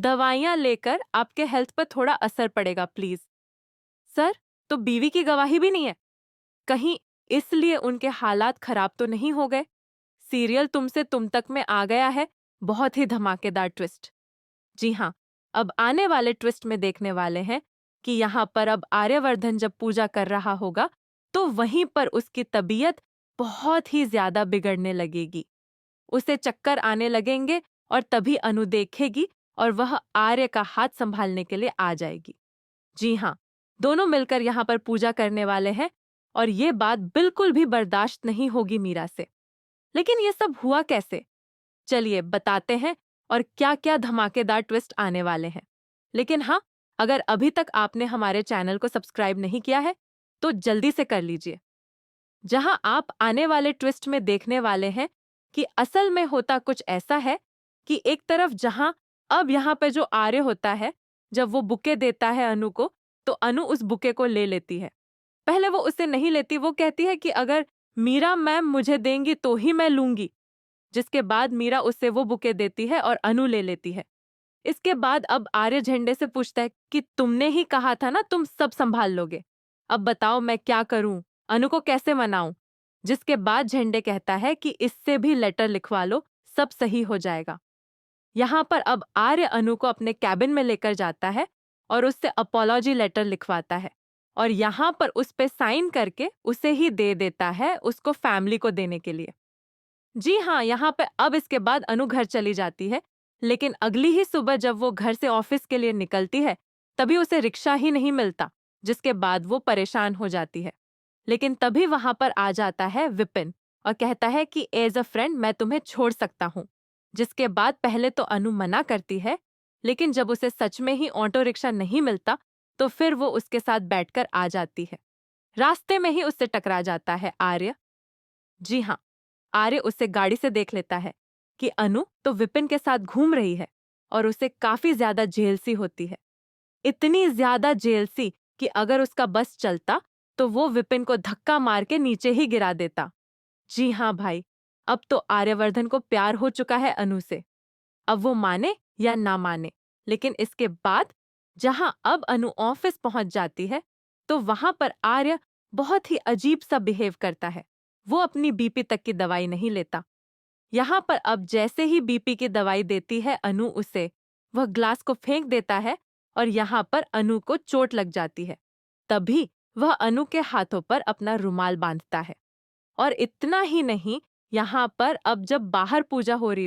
दवाइयाँ लेकर आपके हेल्थ पर थोड़ा असर पड़ेगा प्लीज। सर, तो बीवी की गवाही भी नहीं है? कहीं इसलिए उनके हालात खराब तो नहीं हो गए? सीरियल तुमसे तुम तक में आ गया है, बहुत ही धमाकेदार ट्विस्ट। जी हाँ, अब आने वाले ट्विस्ट में देखने वाले हैं कि यहाँ पर अब आर्यवर्धन जब पूजा कर रहा होगा तो वहीं पर उसकी तबीयत बहुत ही ज्यादा बिगड़ने लगेगी। उसे चक्कर आने लगेंगे और तभी अनु देखेगी और वह आर्य का हाथ संभालने के लिए आ जाएगी। जी हाँ, दोनों मिलकर यहाँ पर पूजा करने वाले हैं और ये बात बिल्कुल भी बर्दाश्त नहीं होगी मीरा से। लेकिन ये सब हुआ कैसे? चलिए बताते हैं और क्या क्या धमाकेदार ट्विस्ट आने वाले हैं। लेकिन हाँ, अगर अभी तक आपने हमारे चैनल को सब्सक्राइब नहीं किया है तो जल्दी से कर लीजिए। जहां आप आने वाले ट्विस्ट में देखने वाले हैं कि असल में होता कुछ ऐसा है कि एक तरफ जहां अब यहाँ पे जो आर्य होता है, जब वो बुके देता है अनु को, तो अनु उस बुके को ले लेती है। पहले वो उसे नहीं लेती, वो कहती है कि अगर मीरा मैम मुझे देंगी तो ही मैं लूंगी। जिसके बाद मीरा उससे वो बुके देती है और अनु ले लेती है। इसके बाद अब आर्य झंडे से पूछता है कि तुमने ही कहा था ना तुम सब संभाल लोगे, अब बताओ मैं क्या करूं, अनु को कैसे मनाऊं? जिसके बाद झंडे कहता है कि इससे भी लेटर लिखवा लो, सब सही हो जाएगा। यहाँ पर अब आर्य अनु को अपने कैबिन में लेकर जाता है और उससे अपॉलॉजी लेटर लिखवाता है और यहाँ पर उस पे साइन करके उसे ही दे देता है, उसको फैमिली को देने के लिए। जी हाँ, यहाँ पे अब इसके बाद अनु घर चली जाती है, लेकिन अगली ही सुबह जब वो घर से ऑफिस के लिए निकलती है तभी उसे रिक्शा ही नहीं मिलता, जिसके बाद वो परेशान हो जाती है। लेकिन तभी वहां पर आ जाता है विपिन और कहता है कि एज अ फ्रेंड मैं तुम्हें छोड़ सकता हूँ। जिसके बाद पहले तो अनु मना करती है, लेकिन जब उसे सच में ही ऑटो रिक्शा नहीं मिलता तो फिर वो उसके साथ बैठकर आ जाती है। रास्ते में ही उससे टकरा जाता है आर्य। जी हाँ, आर्य उससे गाड़ी से देख लेता है कि अनु तो विपिन के साथ घूम रही है और उसे काफी ज्यादा जेलसी होती है। इतनी ज्यादा जेलसी कि अगर उसका बस चलता तो वो विपिन को धक्का मार के नीचे ही गिरा देता। जी हाँ भाई, अब तो आर्यवर्धन को प्यार हो चुका है अनु से। अब वो माने या ना माने, लेकिन इसके बाद जहां अब अनु ऑफिस पहुंच जाती है तो वहां पर आर्य बहुत ही अजीब सा बिहेव करता है। वो अपनी बीपी तक की दवाई नहीं लेता। यहाँ पर अब जैसे ही बीपी की दवाई देती है अनु उसे, वह ग्लास को फेंक देता है और यहाँ पर अनु को चोट लग जाती है। तभी वह अनु के हाथों पर अपना रुमाल बांधता है। और इतना ही नहीं, यहाँ पर अब जब बाहर पूजा हो रही